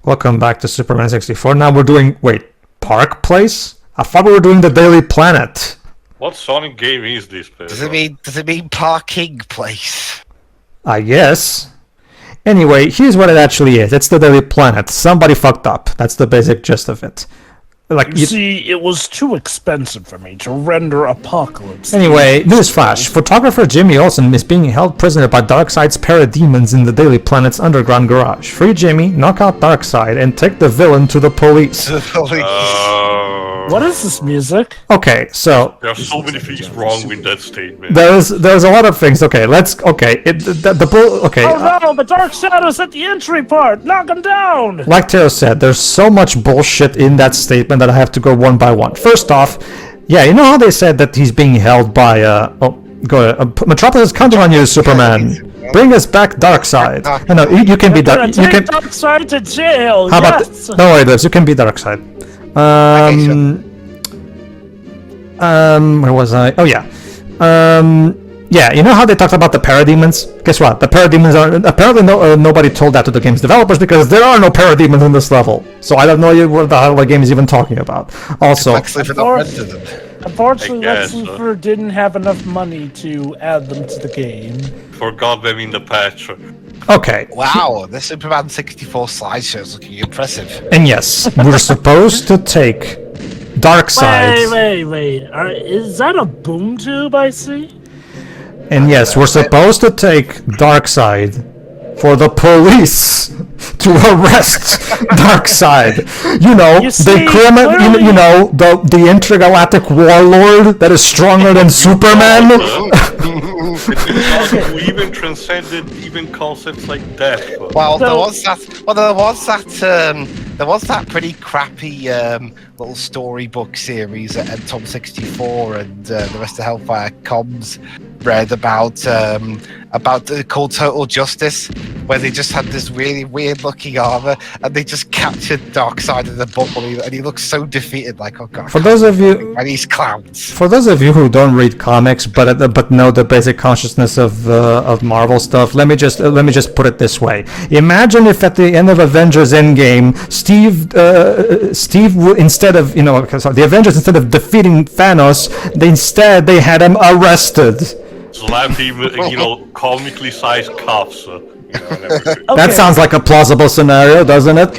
Welcome back to Superman 64. Now we're doing... Wait, Park Place? I thought we were doing the Daily Planet. What Sonic game is this, Pedro? Does it mean Parking Place? I guess. Anyway, here's what it actually is. It's the Daily Planet. Somebody fucked up. That's the basic gist of it. You see, it was too expensive for me to render Apokolips. Anyway, newsflash. Photographer Jimmy Olsen is being held prisoner by Darkseid's parademons in the Daily Planet's underground garage. Free Jimmy, knock out Darkseid, and take the villain to the police. What is this music? Okay, so... There are so many things wrong with that statement. There's a lot of things. Okay, let's... Okay, Oh no, the Dark Shadow's at the entry part! Knock him down! Like Teo said, there's so much bullshit in that statement that I have to go one by one. First off, yeah, you know how they said that he's being held by, Metropolis is counting on you, Superman. Bring us back Darkseid. No, you can be Darkseid. You can... Darkseid to jail, How about... yes! Don't worry, Liz, you can be Darkseid. Where was I? Oh, yeah. Yeah, you know how they talked about the parademons? Guess what? The parademons are... Apparently nobody told that to the game's developers because there are no parademons in this level. So I don't know what the hell the game is even talking about. Also... Unfortunately, Lex Luthor didn't have enough money to add them to the game. Forgot them in the patch. Okay. Wow, the Superman 64 slideshow is looking impressive. And yes, we're supposed to take Darkseid. Wait. Is that a boom tube I see? And yes, we're supposed to take Darkseid for the police to arrest Darkseid. You know, the intergalactic warlord that is stronger than Superman. We even transcended even concepts like death. Well, there was that pretty crappy little storybook series at Tom 64 and the rest of Hellfire Comms read about called Total Justice, where they just had this really weird looking armor and they just captured Darkseid in the bubble and he looks so defeated, like, oh god. For those of you, and these clowns. For those of you who don't read comics but know the basic consciousness of Marvel stuff, let me just put it this way: imagine if at the end of Avengers Endgame, Steve instead of the Avengers, instead of defeating Thanos, they had him arrested. Slapped him, comically sized cuffs. That sounds like a plausible scenario, doesn't it?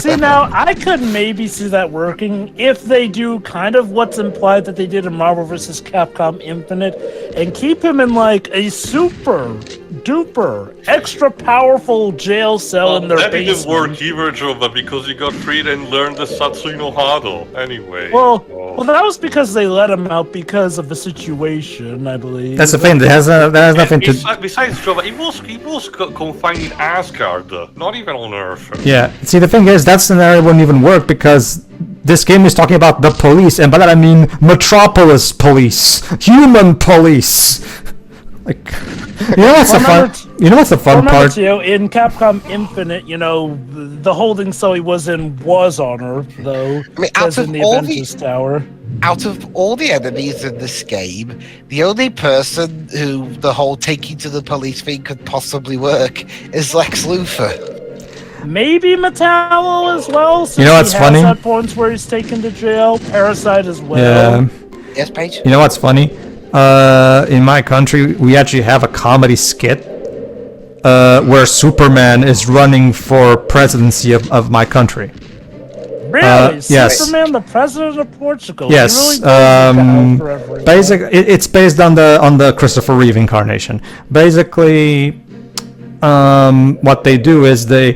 See, now, I could maybe see that working if they do kind of what's implied that they did in Marvel vs. Capcom Infinite and keep him in, like, a super-duper, extra-powerful jail cell in their basement. That didn't work either, Jova, because he got freed and learned the Satsui no Hado, anyway. Well, that was because they let him out because of the situation, I believe. That's the thing, that has nothing to... Besides, Jova, he was confined in Asgard, not even on Earth. Yeah, see, the thing is, that scenario wouldn't even work because this game is talking about the police, and by that I mean Metropolis police, human police. Like, what's the fun part? In Capcom Infinite, the holding cell he was in was on Earth, though. I mean, out of the Avengers Tower. Out of all the enemies in this game, the only person who the whole taking to the police thing could possibly work is Lex Luthor. Maybe Metallo as well. You know what's funny? At points where he's taken to jail. Parasite as well. Yeah. Yes, Paige? You know what's funny? In my country, we actually have a comedy skit where Superman is running for presidency of my country. Really? Yes. Superman, the president of Portugal? Yes. Really it's based on the Christopher Reeve incarnation. Basically, what they do is they're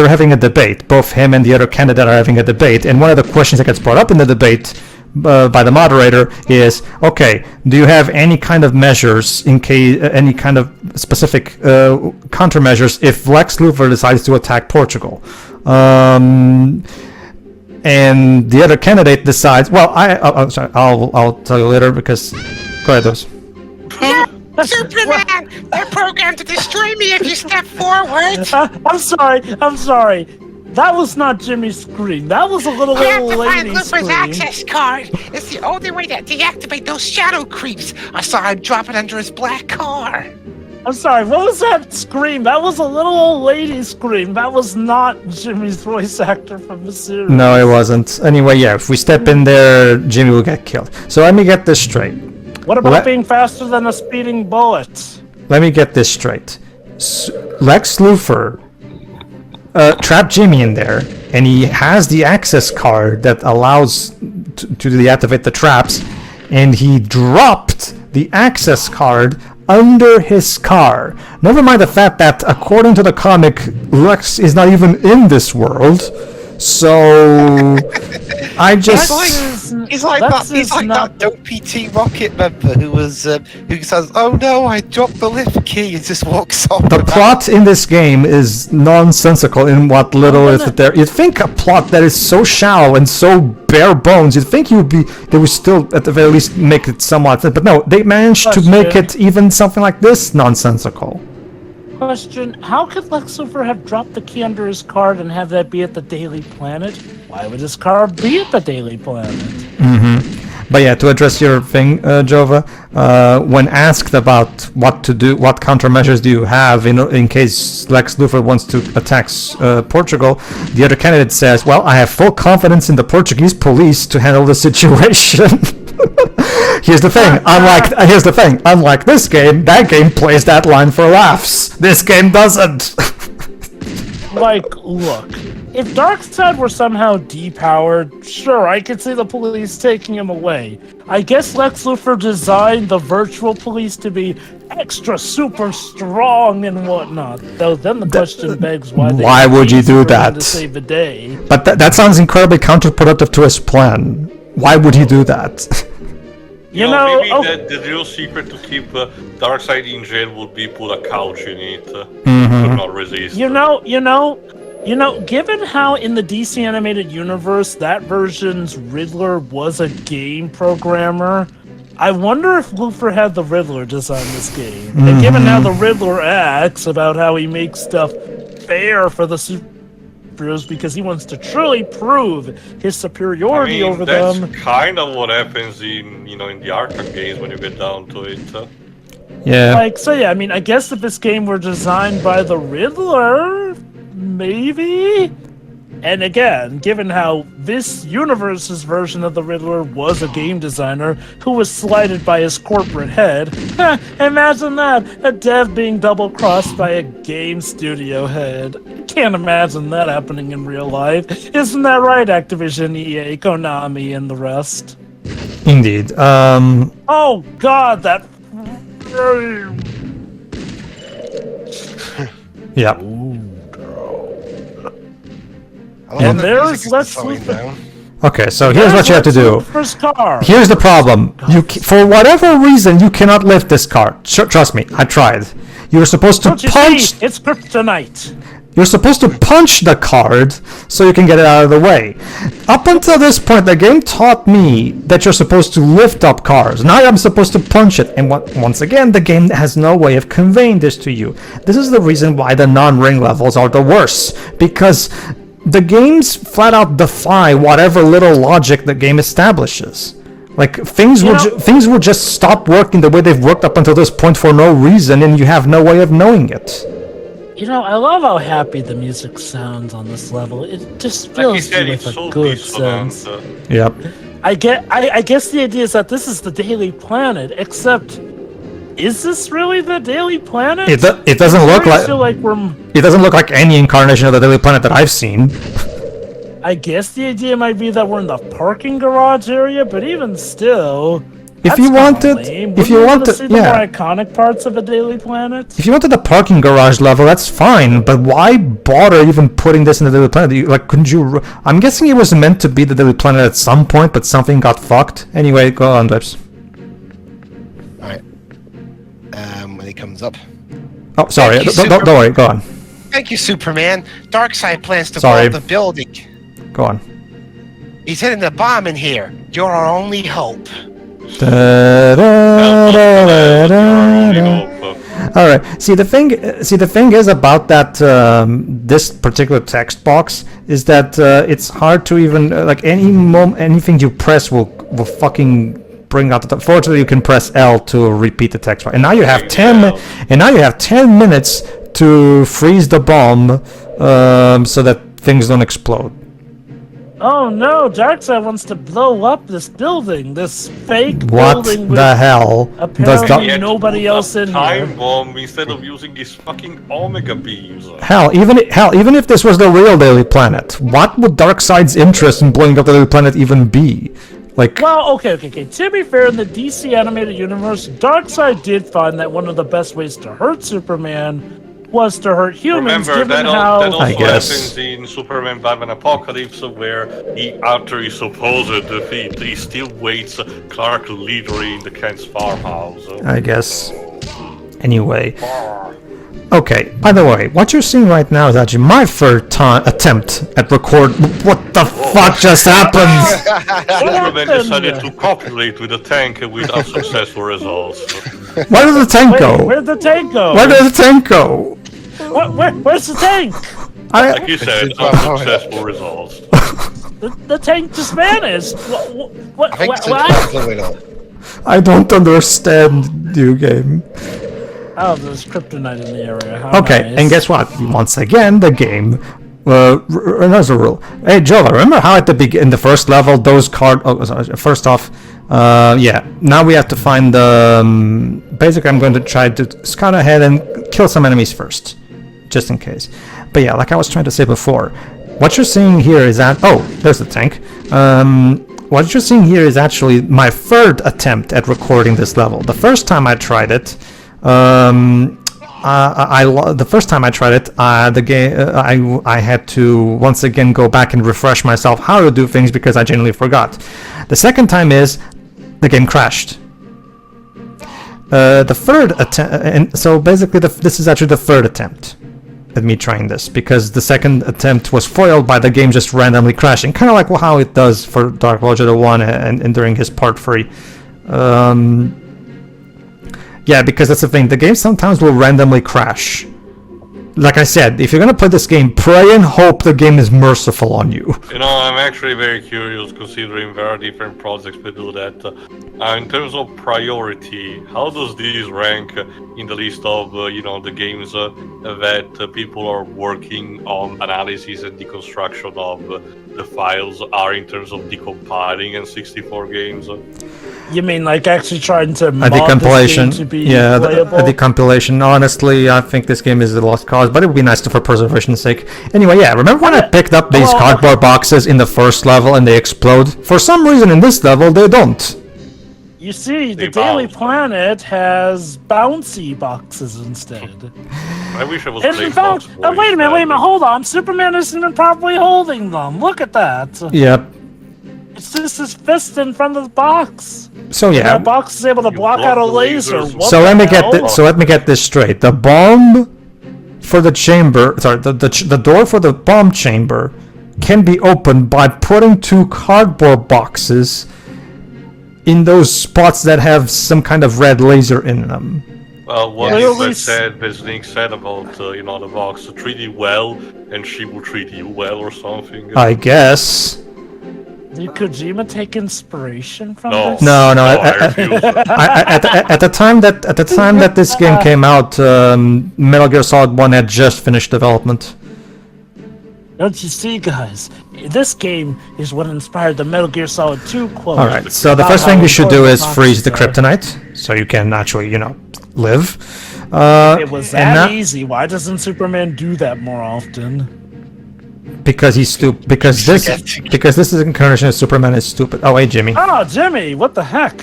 having a debate. Both him and the other candidate are having a debate, and one of the questions that gets brought up in the debate by the moderator is, okay, do you have any kind of measures in case any kind of specific countermeasures if Lex Luthor decides to attack Portugal? And the other candidate decides. Well, I'm sorry. I'll tell you later because. Go ahead, those. Superman, they're programmed to destroy me if you step forward. I'm sorry. That was not Jimmy's screen. That was a little lady screen. You have to find Luthor's access card. It's the only way to deactivate those shadow creeps. I saw him dropping under his black car. I'm sorry, what was that scream? That was a little old lady scream. That was not Jimmy's voice actor from the series. No, it wasn't. Anyway, yeah, if we step in there, Jimmy will get killed. So let me get this straight. What about being faster than a speeding bullet? Let me get this straight. Lex Luthor trapped Jimmy in there, and he has the access card that allows to deactivate the traps, and he dropped the access card under his car. Never mind the fact that, according to the comic, Lex is not even in this world. So I just He's like that dopey T-Rocket member who says, "Oh no, I dropped the lift key," and just walks off. the plot in this game is nonsensical in what little is there. You'd think a plot that is so shallow and so bare bones, you'd think they would still at the very least make it somewhat, but no, they managed to make it even something like this nonsensical. Question, how could Lex Luthor have dropped the key under his card and have that be at the Daily Planet? Why would his car be at the Daily Planet? But yeah, to address your thing, Jova, when asked about what to do, what countermeasures do you have in case Lex Luthor wants to attack Portugal, the other candidate says, well, I have full confidence in the Portuguese police to handle the situation. Here's the thing, unlike this game, that game plays that line for laughs. This game doesn't. Like, look, if Darkseid were somehow depowered, sure, I could see the police taking him away. I guess Lex Luthor designed the virtual police to be extra super strong and whatnot. Though then the question begs why would you do that? To save the day. But that sounds incredibly counterproductive to his plan. Why would he do that? You know, maybe the real secret to keep Darkseid in jail would be put a couch in it. Could not resist. You know, given how in the DC animated universe that version's Riddler was a game programmer, I wonder if Luthor had the Riddler design this game. And given how the Riddler acts about how he makes stuff fair for the superheroes because he wants to truly prove his superiority over them. That's kind of what happens in the Arkham games when you get down to it. Yeah. I guess if this game were designed by the Riddler, maybe? And again, given how this universe's version of the Riddler was a game designer who was slighted by his corporate head, imagine that, a dev being double-crossed by a game studio head. Can't imagine that happening in real life. Isn't that right, Activision, EA, Konami, and the rest? Indeed. Oh god, that... Yeah. And there's Lex Luthor. Okay, so here's what you have to do. Here's the problem. For whatever reason, you cannot lift this car. Trust me, I tried. You're supposed to punch... It's kryptonite. You're supposed to punch the card so you can get it out of the way. Up until this point, the game taught me that you're supposed to lift up cars. Now I'm supposed to punch it. And once again, the game has no way of conveying this to you. This is the reason why the non-ring levels are the worst. Because the games flat out defy whatever little logic the game establishes. Like, things will just stop working the way they've worked up until this point for no reason, and you have no way of knowing it. You know, I love how happy the music sounds on this level. It just feels with a good sense. Yep. I guess the idea is that this is the Daily Planet, except is this really the Daily Planet? It doesn't look like it doesn't look like any incarnation of the Daily Planet that I've seen. I guess the idea might be that we're in the parking garage area, but even still, if you wanted see the more iconic parts of the Daily Planet. If you wanted the parking garage level, that's fine, but why bother even putting this in the Daily Planet? Couldn't you? I'm guessing it was meant to be the Daily Planet at some point, but something got fucked. Anyway, go on, Dibs. All right. When he comes up. Oh, sorry. Don't worry. Go on. Thank you, Superman. Darkseid plans to blow up the building. Go on. He's hitting the bomb in here. You're our only hope. All right. See, the thing is about that this particular text box is that it's hard to even anything you press will fucking bring out the. Fortunately, you can press L to repeat the text bar. And now you have Yeah. 10 minutes to freeze the bomb, so that things don't explode. Oh no, Darkseid wants to blow up this building, this fake What building with the hell does apparently the nobody else in time here. bomb instead of using these fucking Omega beams. hell? Even if this was the real Daily Planet, what would Darkseid's interest in blowing up the Daily Planet even be? Like, Well, okay. To be fair, in the DC animated universe, Darkseid did find that one of the best ways to hurt Superman was to hurt humans, Remember, given that how... also I guess. happens in Superman Batman Apokolips, where he, after his supposed defeat, he still waits Clark literally in the Kent's farmhouse. I guess. Anyway. Okay, by the way, what you're seeing right now is actually my third attempt at record. What the fuck just happened? Superman decided to copulate with the tank with unsuccessful results. Where did the tank Wait, go? where'd the tank go? Where did the tank go? Where's the tank? Like you said, unsuccessful results. The tank just vanished. What? I think What? blowing up. I don't understand you game. Oh, there's kryptonite in the area. How Okay, nice. and guess what? Once again, the game. Another rule. Hey, Joe, remember how at the in the first level those first off, yeah. Now we have to find the. Basically, I'm going to try to scout ahead and kill some enemies first, just in case. But yeah, like I was trying to say before, what you're seeing here is that. Oh, there's the tank. What you're seeing here is actually my third attempt at recording this level. The first time I tried it. The first time I tried it, the game I had to once again go back and refresh myself how to do things because I genuinely forgot. The second time is the game crashed. The third attempt, and so basically this is actually the third attempt at me trying this because the second attempt was foiled by the game just randomly crashing, kind of like how it does for Dark Vulture 1 and during his part 3. Yeah, because that's the thing. The game sometimes will randomly crash. Like I said, if you're gonna play this game, pray and hope the game is merciful on you. You know, I'm actually very curious, considering there are different projects that do that. In terms of priority, how does this rank in the list of, the games that people are working on analysis and deconstruction of the files are in terms of decompiling N64 games? You mean like actually trying to A mod this decompilation. game to be Yeah, playable? a decompilation. Honestly, I think this game is a lost cause, but it would be nice for preservation's sake. Anyway, yeah, remember when I picked up these cardboard boxes in the first level and they explode? For some reason in this level, they don't. You see, the They Daily bounce. Planet has bouncy boxes instead. I wish I was And playing in fact, Box Boys wait a minute, then. hold on. Superman isn't even properly holding them. Look at that. Yep. It's just his fist in front of the box. So yeah. That box is able to block out a block the laser. lasers. What So the let me get hell? this. So let me get this straight. The bomb for the chamber, sorry, the door for the bomb chamber can be opened by putting two cardboard boxes in those spots that have some kind of red laser in them. Well, what Yeah. you Really said, Link said about, the box, treat it well, and she will treat you well or something. I guess. Did Kojima take inspiration from No. this? No, I refuse. at the time that this game came out, Metal Gear Solid 1 had just finished development. Don't you see, guys? This game is what inspired the Metal Gear Solid 2 quote. All right. So the about first how thing you should do important is freeze the boxes are. kryptonite, so you can actually, live. It was and that now- easy. Why doesn't Superman do that more often? Because he's stupid. Because this is incarnation of Superman is stupid. Oh, hey, Jimmy. Oh, Jimmy, what the heck?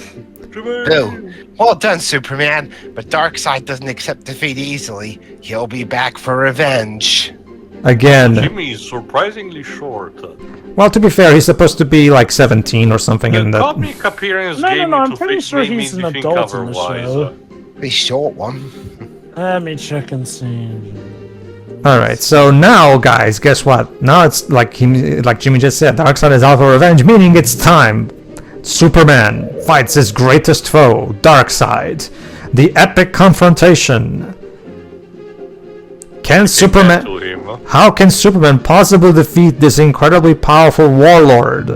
Bill, well done, Superman. But Darkseid doesn't accept defeat easily. He'll be back for revenge. Again. Jimmy is surprisingly short. Well, to be fair, he's supposed to be like 17 or something in The that. comic appearance No, game I'm to pretty think sure made me he's an think adult in the otherwise. show. The short one. Let me check and see. All right. So now, guys, guess what? Now it's like Jimmy just said. Darkseid is out for revenge, meaning it's time. Superman fights his greatest foe, Darkseid. The epic confrontation. Can Superman? To him. How can Superman possibly defeat this incredibly powerful warlord?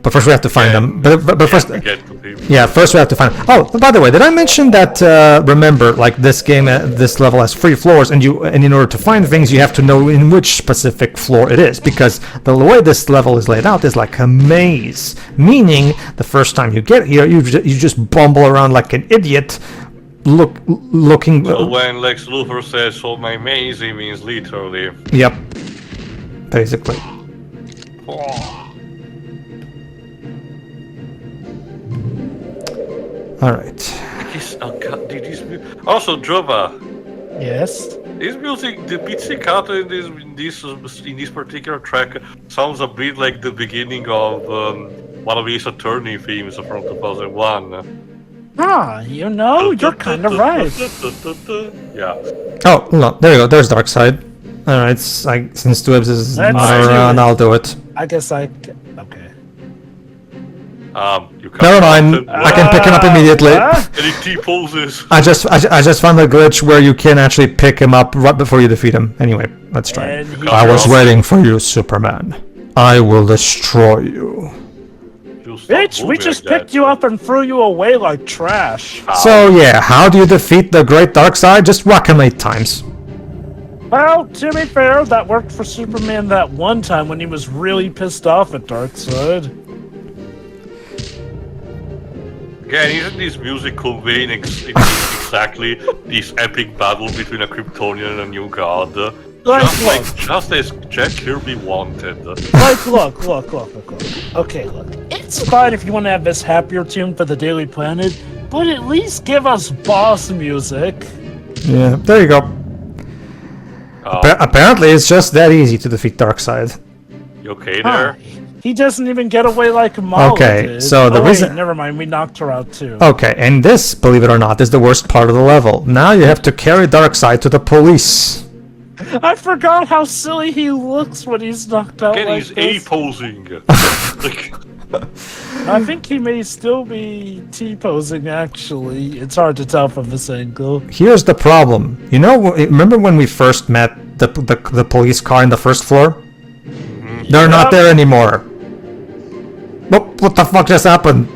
But first we have to find them. But first, Get to people. yeah, first we have to find. Oh, by the way, did I mention that? Remember, like this game, this level has 3 floors, and in order to find things, you have to know in which specific floor it is, because the way this level is laid out is like a maze. Meaning, the first time you get here, you just bumble around like an idiot, looking. So when Lex Luthor says, "So my maze," he means literally. Yep. Basically. All right. Also, Jova, Yes. this music, the pizzicato in this particular track sounds a bit like the beginning of one of Ace Attorney themes from 2001. Ah, you're kind of right. Yeah. Oh, no, there you go. There's Darkseid. All right, since Swashbuckling is Let's not do around, it. I'll do it. I guess okay. You Never mind. I can pick him up immediately. And he T-poses. I just found a glitch where you can actually pick him up right before you defeat him. Anyway, let's try. And he I was drops- waiting for you, Superman. I will destroy you. You stop Bitch, we moving just like picked that. you up and threw you away like trash. So yeah, how do you defeat the Great Darkseid? Just whack him 8 times. Well, to be fair, that worked for Superman that one time when he was really pissed off at Darkseid. Again, isn't this music conveying exactly this epic battle between a Kryptonian and a new god? Just as Jack Kirby wanted. Like, look. Okay, look. It's fine if you want to have this happier tune for the Daily Planet, but at least give us boss music. Yeah, there you go. Apparently, it's just that easy to defeat Darkseid. You okay there? He doesn't even get away like Mala Okay, did. so the wait, reason- never mind, we knocked her out too. Okay, and this, believe it or not, is the worst part of the level. Now you have to carry Darkseid to the police. I forgot how silly he looks when he's knocked out Again, like he's this. A-posing. Like, I think he may still be T-posing, actually. It's hard to tell from this angle. Here's the problem. You know, remember when we first met the police car in the first floor? They're not there anymore. What the fuck just happened?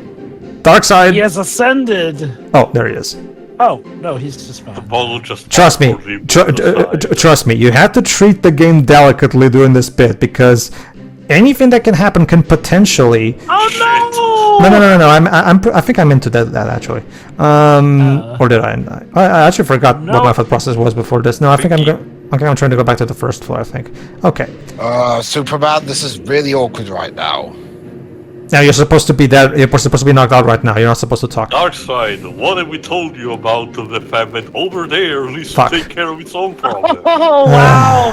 Darkseid? He has ascended! Oh, there he is. Oh, no, he's just fine. Bottle just Trust me. awkwardly to the side. Trust me. You have to treat the game delicately during this bit because anything that can happen can potentially. Oh no! No. I think I'm into that actually. Or did I? I actually forgot what my thought process was before this. No, I think I'm trying to go back to the first floor. I think. Okay. Superman, this is really awkward right now. Now you're supposed to be there. You're supposed to be knocked out right now. You're not supposed to talk. Darkseid, what have we told you about the fact that over there needs to Fuck. take care of its own problem? Oh wow,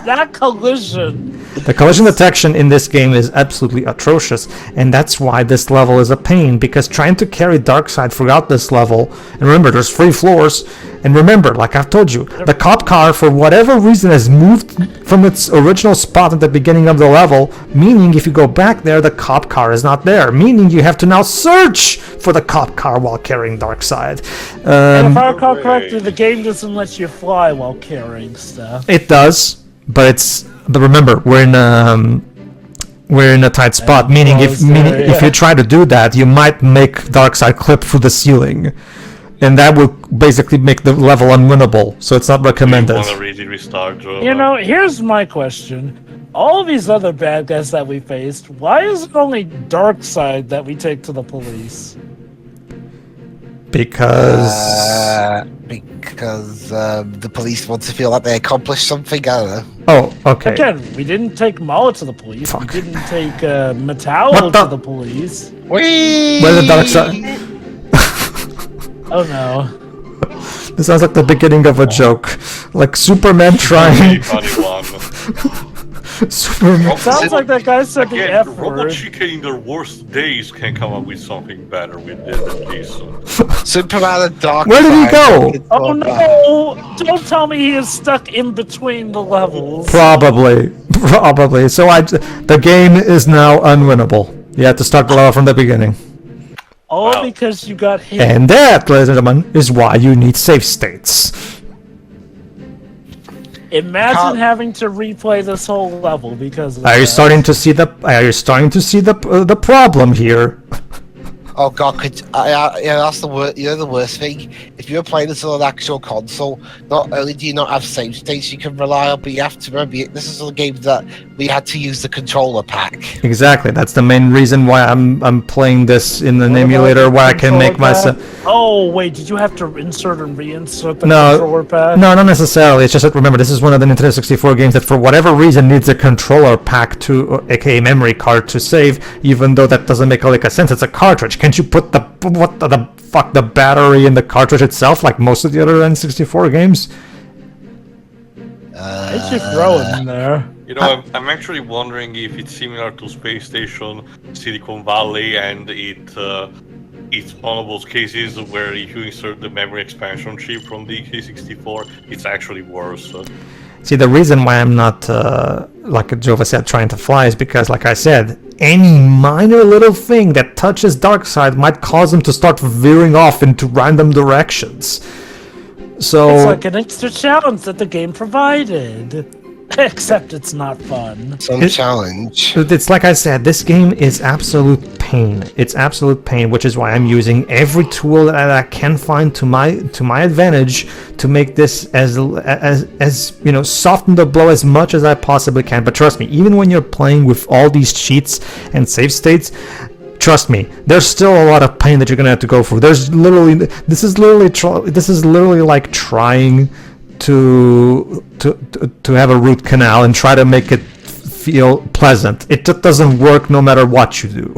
that collision. The collision detection in this game is absolutely atrocious, and that's why this level is a pain, because trying to carry Darkseid throughout this level, and remember, there's 3 floors, and remember, like I've told you, the cop car, for whatever reason, has moved from its original spot at the beginning of the level, meaning if you go back there, the cop car is not there, meaning you have to now search for the cop car while carrying Darkseid. And if I recall correctly, the game doesn't let you fly while carrying stuff. It does, but remember, we're in a tight spot. Meaning, if you try to do that, you might make Darkseid clip through the ceiling, and that will basically make the level unwinnable. So it's not recommended. Want to really restart, Joe? You know, here's my question. All these other bad guys that we faced, why is it only Darkseid that we take to the police? Because The police want to feel like they accomplished something. I don't know. oh, okay. Again, we didn't take Mala to the police. Fuck. We didn't take Metallo What the- to the police. Where's the Darkseid? Oh no. This sounds like the beginning of a joke, like Superman trying. Funny one. Superman. Sounds like that guy said the Again, F Robot word. Chica in their worst days can come up with something better with this at least. Superman and Darkseid. Where did he go? Oh no! Don't tell me he is stuck in between the levels. Probably. So the game is now unwinnable. You have to start the level from the beginning. All Wow. because you got hit. And that, ladies and gentlemen, is why you need save states. Imagine having to replay this whole level because of Are you that. starting to see the problem here? Oh god, that's the worst. You know the worst thing. If you're playing this on an actual console, not only do you not have save states you can rely on, but you have to remember this is a game that we had to use the controller pack. Exactly. That's the main reason why I'm playing this in an emulator where I can make myself. Oh wait, did you have to insert and reinsert the No, controller pack? no, not necessarily. It's just that remember this is one of the Nintendo 64 games that for whatever reason needs a controller pack to, aka memory card, to save. Even though that doesn't make a sense. It's a cartridge. Can't you put the battery in the cartridge itself like most of the other N64 games? I should throw it in there. You know, I'm actually wondering if it's similar to Space Station, Silicon Valley, and it's one of those cases where if you insert the memory expansion chip from the K64, it's actually worse. See, the reason why I'm not, like Jova said, trying to fly is because, like I said, any minor little thing that touches Darkseid might cause him to start veering off into random directions. So It's like an extra challenge that the game provided. Except it's not fun. Some challenge. it's like I said, this game is absolute pain. It's absolute pain, which is why I'm using every tool that I can find to my advantage to make this as soften the blow as much as I possibly can. But trust me, even when you're playing with all these cheats and save states, trust me, there's still a lot of pain that you're gonna have to go through. This is literally like trying to have a root canal and try to make it feel pleasant. It just doesn't work no matter what you do.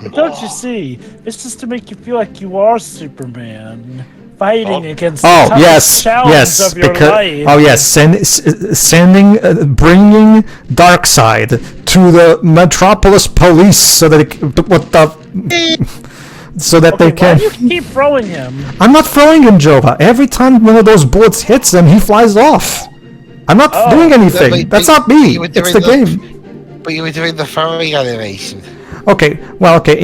But don't you see? It's just to make you feel like you are Superman, fighting against the toughest challenge of your life. Bringing Darkseid to the Metropolis Police so that they can. Why do you keep throwing him? I'm not throwing him, Jova. Every time one of those bullets hits him, he flies off. I'm not doing anything. That's not me. It's the game. But you were doing the throwing animation. Okay,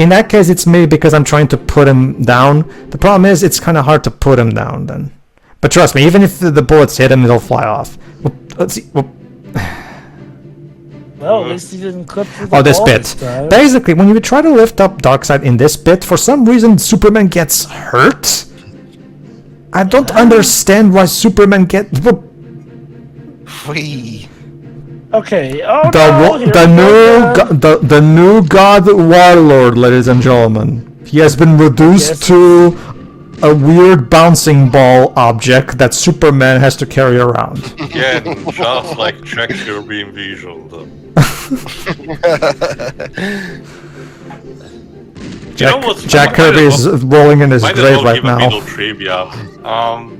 in that case, it's maybe because I'm trying to put him down. The problem is, it's kind of hard to put him down then. But trust me, even if the bullets hit him, they'll fly off. Let's see. Well, at least he didn't clip through the This wall bit. time. Basically, when you try to lift up Darkseid in this bit, for some reason Superman gets hurt. I don't understand why Superman gets. Free. Okay. Oh The new God Warlord, ladies and gentlemen. He has been reduced to a weird bouncing ball object that Superman has to carry around. Yeah, just like Shakespeare being visual. Jack Kirby is rolling in his grave right now. Middle trivia.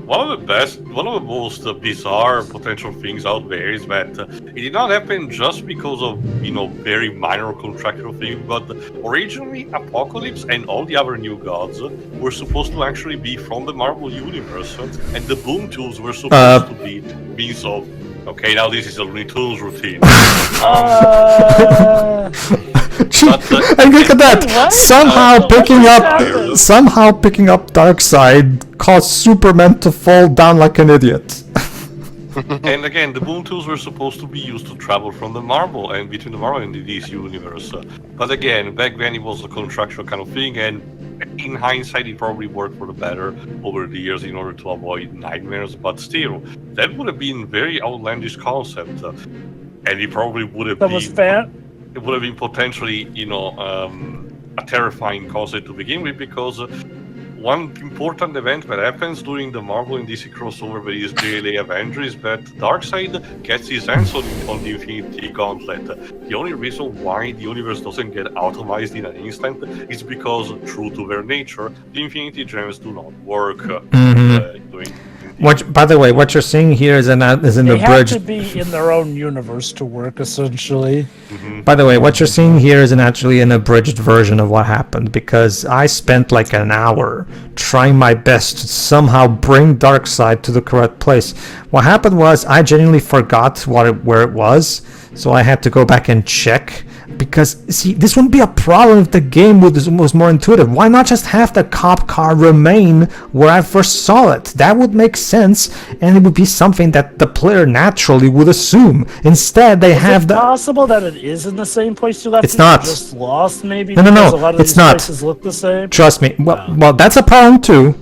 One of the most bizarre potential things out there is that it did not happen just because of very minor contractual things, but originally Apokolips and all the other new gods were supposed to actually be from the Marvel universe, and the boom tools were supposed to be means of. Okay, now this is a Looney Tunes routine. And look at that! What? Somehow picking up Darkseid caused Superman to fall down like an idiot. And again, the boom tools were supposed to be used to travel from the Marvel and between the Marvel and the DC universe. But again, back then it was a contractual kind of thing, and in hindsight, it probably worked for the better over the years in order to avoid nightmares. But still, that would have been a very outlandish concept, and it probably would have It would have been potentially, a terrifying concept to begin with, because one important event that happens during the Marvel and DC crossover that is JLA Avenger is that Darkseid gets his hands on the Infinity Gauntlet. The only reason why the universe doesn't get atomized in an instant is because, true to their nature, the Infinity Gems do not work. By the way, what you're seeing here is in the bridge. They have to be in their own universe to work, essentially. By the way, what you're seeing here is actually an abridged version of what happened, because I spent like an hour trying my best to somehow bring Darkseid to the correct place. What happened was I genuinely forgot where it was, so I had to go back and check Because, see, this wouldn't be a problem if the game was more intuitive. Why not just have the cop car remain where I first saw it? That would make sense, and it would be something that the player naturally would assume. Instead, they have Is it possible that it is in the same place you left It's it? not. You just lost, maybe? No, because a lot of it's these not. places look the same? Trust me. Well, that's a problem too.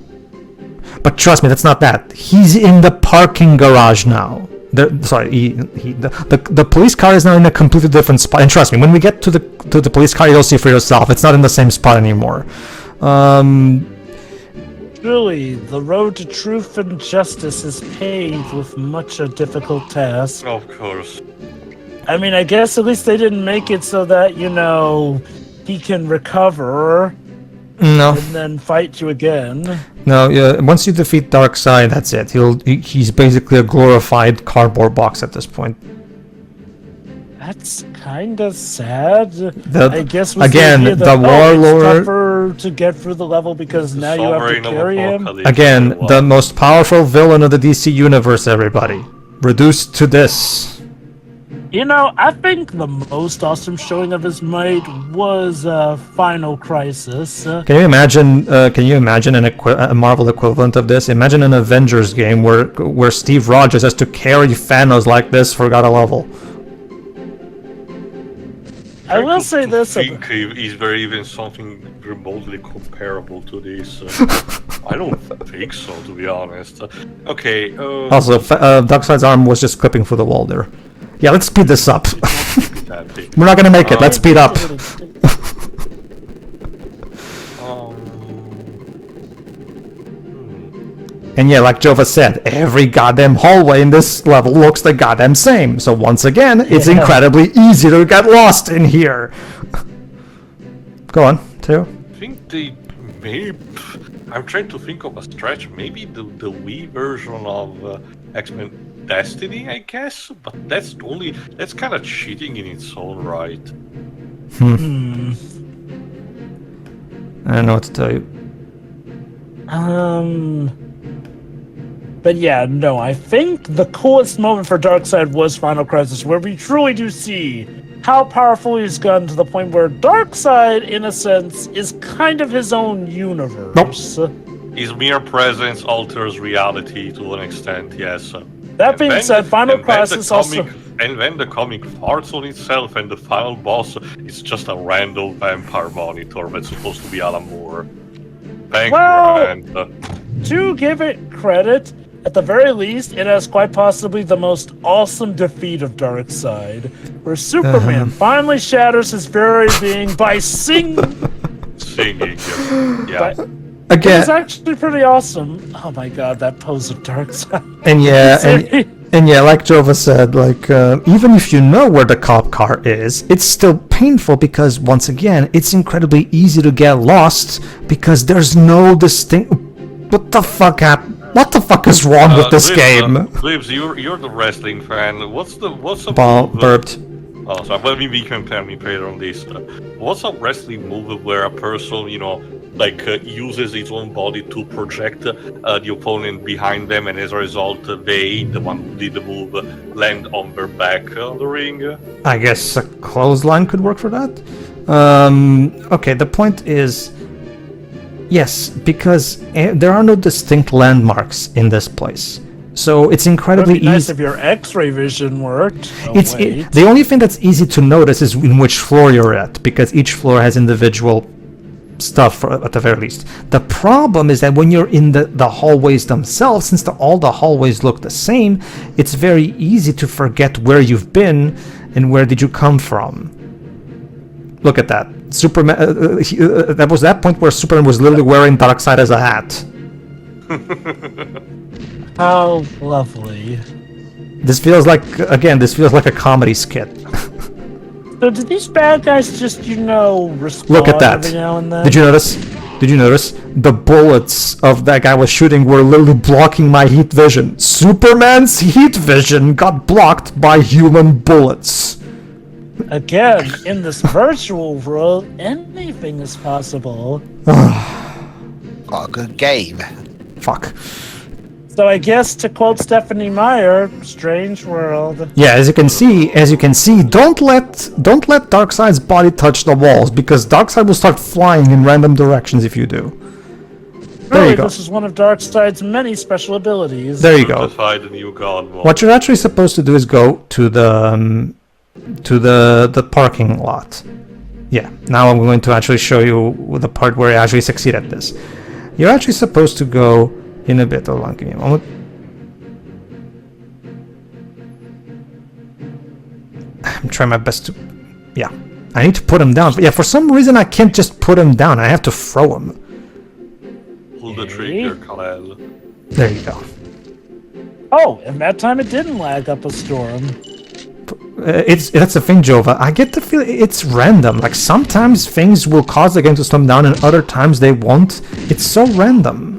But trust me, that's not that. He's in the parking garage now. The police car is now in a completely different spot. And trust me, when we get to the police car, you'll see for yourself. It's not in the same spot anymore. Truly, the road to truth and justice is paved with much a difficult task. Of course. I mean, I guess at least they didn't make it so that, he can recover No. and then fight you again. No, once you defeat Darkseid, that's it. He's basically a glorified cardboard box at this point. That's kind of sad. The- I guess again, the the warlord- It's tougher to get through the level because now you have to Sovereign of carry him. Apokolips. Again, the most powerful villain of the DC universe, everybody. Reduced to this. I think the most awesome showing of his might was Final Crisis. Can you imagine? A Marvel equivalent of this? Imagine an Avengers game where Steve Rogers has to carry Thanos like this for God a level. I will say this. I think is there even something remotely comparable to this? I don't think so, to be honest. Okay. Also, Darkseid's arm was just clipping through the wall there. Yeah, let's speed this up. We're not gonna make it. Let's speed up. And yeah, like Jova said, every goddamn hallway in this level looks the goddamn same. So once again, it's incredibly easy to get lost in here. Go on, Theo. I think they may. I'm trying to think of a stretch. Maybe the Wii version of X-Men Destiny, I guess. But that's kind of cheating in its own right. I don't know what to tell you. But yeah, no, I think the coolest moment for Darkseid was Final Crisis, where we truly do see how powerful he's gotten to the point where Darkseid, in a sense, is kind of his own universe. His mere presence alters reality to an extent, yes. That being said, Final Crisis also... And when the comic farts on itself and the final boss is just a random vampire monitor that's supposed to be Alan Moore. Thank you, man. To give it credit, at the very least, it has quite possibly the most awesome defeat of Darkseid, where Superman finally shatters his very being by singing. Yeah. Again, It's actually pretty awesome. Oh my god, that pose of Darkseid. and yeah, like Jova said, like even if you know where the cop car is, it's still painful because once again, it's incredibly easy to get lost because there's no distinct. What the fuck happened? What the fuck is wrong with this game? Libs, you're the wrestling fan. What's a Burped. Oh, so let me compare me Pedro on this. What's a wrestling move where a person, uses its own body to project the opponent behind them, and as a result, they, the one who did the move, land on their back on the ring? I guess a clothesline could work for that. Okay, the point is, yes, because there are no distinct landmarks in this place. So it's incredibly It'd be nice easy. if your X-ray vision worked. The only thing that's easy to notice is in which floor you're at, because each floor has individual stuff at the very least. The problem is that when you're in the hallways themselves, since all the hallways look the same, it's very easy to forget where you've been and where did you come from. Look at that. Superman. That was that point where Superman was literally wearing Darkseid as a hat. How lovely. This feels like a comedy skit. So do these bad guys just, respond Look at that. every now and then? Did you notice? The bullets of that guy was shooting were literally blocking my heat vision. Superman's heat vision got blocked by human bullets. Again, in this virtual world, anything is possible. What a good game. Fuck. So I guess to quote Stephanie Meyer, "Strange world." Yeah, as you can see, don't let Darkseid's body touch the walls, because Darkseid will start flying in random directions if you do. There Really, you go. this is one of Darkseid's many special abilities. There you go. Certified the new god mode. What you're actually supposed to do is go to the parking lot. Yeah, now I'm going to actually show you the part where I actually succeed at this. You're actually supposed to go in a bit. Hold on, give me a moment. I'm trying my best to... Yeah, I need to put him down. But yeah, for some reason I can't just put him down. I have to throw him. Pull the trigger, Khaled. There you go. Oh, and that time it didn't lag up a storm. That's the thing, Jova. I get the feeling it's random. Like, sometimes things will cause the game to storm down and other times they won't. It's so random.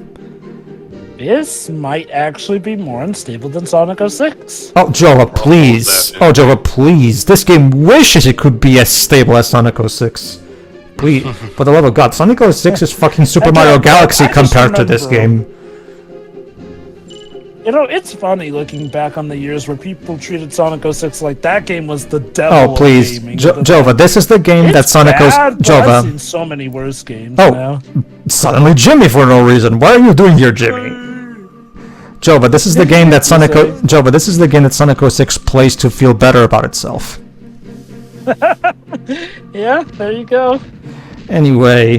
This might actually be more unstable than Sonic 06. Oh, Jova, please. Oh, Jova, please. This game wishes it could be as stable as Sonic 06. Please. For the love of God, Sonic 06 is fucking Super Mario Galaxy I just compared to this remember- game. You know, it's funny looking back on the years where people treated Sonic 06 like that game was the devil. Oh, of please. gaming. Jova, this is the game that It's Sonic 06... bad, but I've Jova. seen so many worse games Oh. now. Suddenly Jimmy for no reason. What are you doing here, Jimmy? Jova, this is the game that Jova, this is the game that Sonic 06 plays to feel better about itself. Yeah, there you go. Anyway,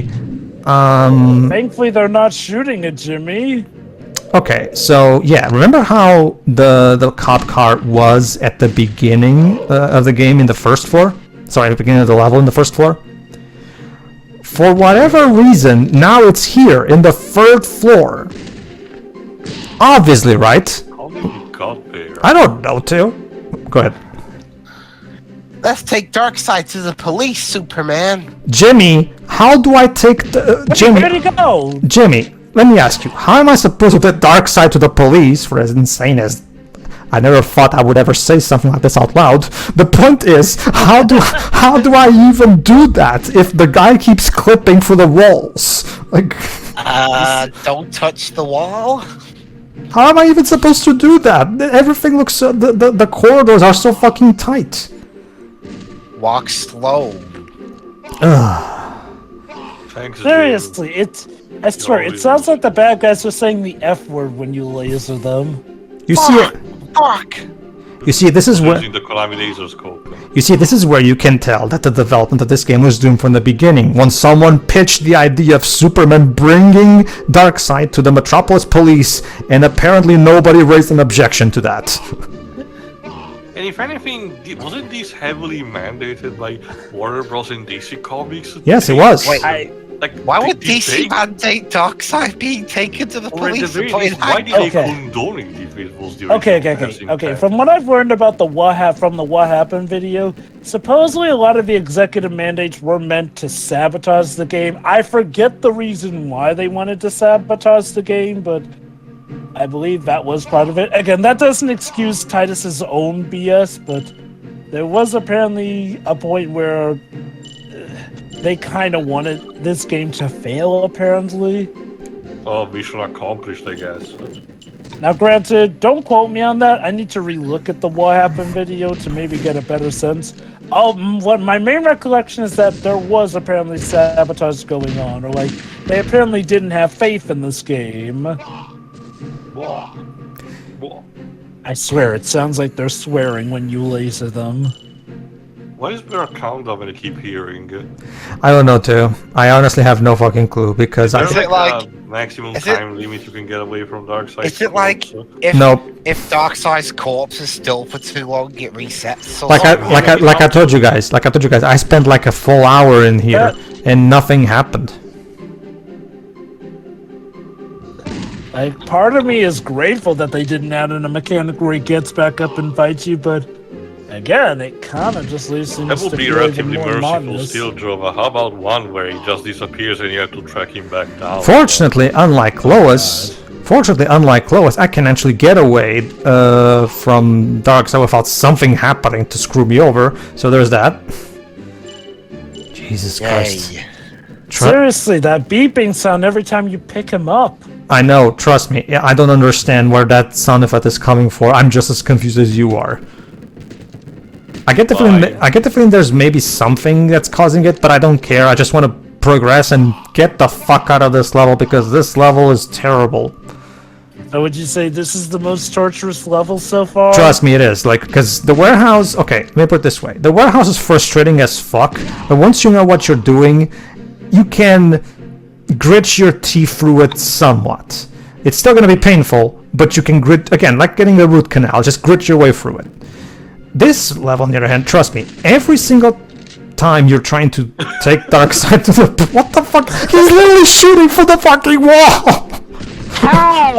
Thankfully, they're not shooting at Jimmy. okay, so yeah, remember how the cop car was at the beginning of the game in the first floor? Sorry, at the beginning of the level in the first floor? For whatever reason, now it's here in the third floor. Obviously, right? How did you got there? I don't know, too. Go ahead. Let's take Darkseid to the police, Superman. Jimmy, how do I take the... Where'd he go? Jimmy, let me ask you, how am I supposed to take Darkseid to the police, for as insane as... I never thought I would ever say something like this out loud. The point is, how do I even do that if the guy keeps clipping through the walls? Like... Don't touch the wall. How am I even supposed to do that? Everything looks so... The corridors are so fucking tight. Walk slow. Thanks, Seriously, I swear, it sounds like the bad guys are saying the F word when you laser them. You see it? Fuck! You see, this is where... Using the Konami laser scope. You see, this is where you can tell that the development of this game was doomed from the beginning, when someone pitched the idea of Superman bringing Darkseid to the Metropolis Police, and apparently nobody raised an objection to that. And if anything, wasn't this heavily mandated by Warner Bros. And DC Comics? Yes, it was. Wait, Like, why would did DC mandate Darkseid being taken to the Or at the police very and put in least, why did they Okay. condone it if it was the Okay. original intent? From what I've learned about the What Happened video, supposedly a lot of the executive mandates were meant to sabotage the game. I forget the reason why they wanted to sabotage the game, but I believe that was part of it. Again, that doesn't excuse Titus's own BS, but there was apparently a point where they kind of wanted this game to fail, apparently. Oh, mission accomplished, I guess. Now, granted, don't quote me on that. I need to relook at the What Happened video to maybe get a better sense. What my main recollection is that there was apparently sabotage going on, or like they apparently didn't have faith in this game. Whoa. I swear, it sounds like they're swearing when you laser them. Why is there a countdown when I keep hearing? I don't know, too. I honestly have no fucking clue, because Is Is there it like like- a maximum is it- time limit you can get away from Darkseid? Is it like if Nope. if Darkseid's corpse is still for too long, it resets? So Like I told you guys, I spent like a full hour in here, and nothing happened. Like, part of me is grateful that they didn't add in a mechanic where he gets back up and fights you, but again, it kind of just leaves things That would to be feel even relatively more merciful monotonous. still, Jova. How about one where he just disappears and you have to track him back down? Fortunately, unlike Lois, I can actually get away from Darkseid without something happening to screw me over. So there's that. Jesus Christ. Yay. Try- Seriously, that beeping sound every time you pick him up. I know, trust me. I don't understand where that sound effect is coming for. I'm just as confused as you are. I get the feeling there's maybe something that's causing it, but I don't care. I just want to progress and get the fuck out of this level because this level is terrible. So would you say this is the most torturous level so far? Trust me, it is. Like, because the warehouse... Okay, let me put it this way. The warehouse is frustrating as fuck, but once you know what you're doing, you can grit your teeth through it somewhat. It's still going to be painful, but you can grit... Again, like getting the root canal, just grit your way through it. This level, on the other hand, trust me, every single time you're trying to take Darkseid to the... What the fuck? He's literally shooting for the fucking wall! How?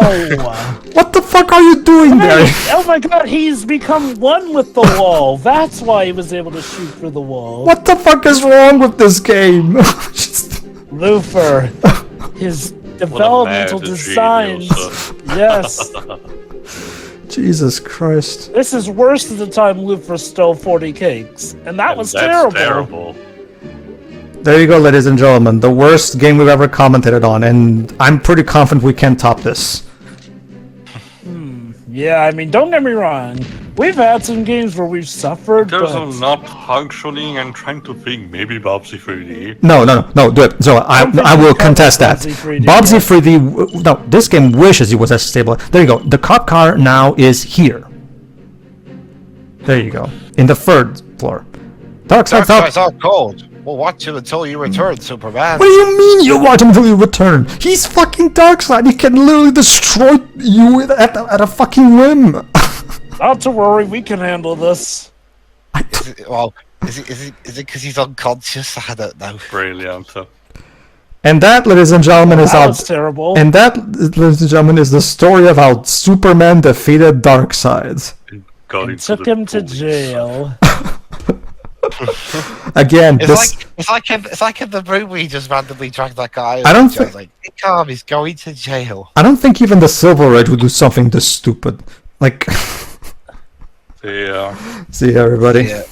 What the fuck are you doing there? Oh my god, he's become one with the wall. That's why he was able to shoot through the wall. What the fuck is wrong with this game? Lufer, his developmental designs. Yes. Jesus Christ. This is worse than the time Lufer stole 40 cakes. And that was terrible. There you go, ladies and gentlemen. The worst game we've ever commented on, and I'm pretty confident we can top this. Yeah, I mean, don't get me wrong. We've had some games where we've suffered, There's but... a not functioning and trying to think maybe Bobsy 3D. No, do it. So I will contest that. Bobsy 3D, no, this game wishes it was as stable. There you go. The cop car now is here. There you go. In the 3rd floor. Darkseid's out cold. We'll watch him until you return, Superman. What do you mean you watch him until you return? He's fucking Darkseid. He can literally destroy you at a fucking whim. Not to worry, we can handle this. Is it because he's unconscious? I don't know. Brilliant. And that, ladies and gentlemen, is That how. was terrible. And that, ladies and gentlemen, is the story of how Superman defeated Darkseid. And took him to jail. Again, It's like in the movie, just randomly dragged that guy. I don't think. Like, hey, calm, he's going to jail. I don't think even the Silver Age would do something this stupid. Like. Yeah. See you, everybody. Yeah.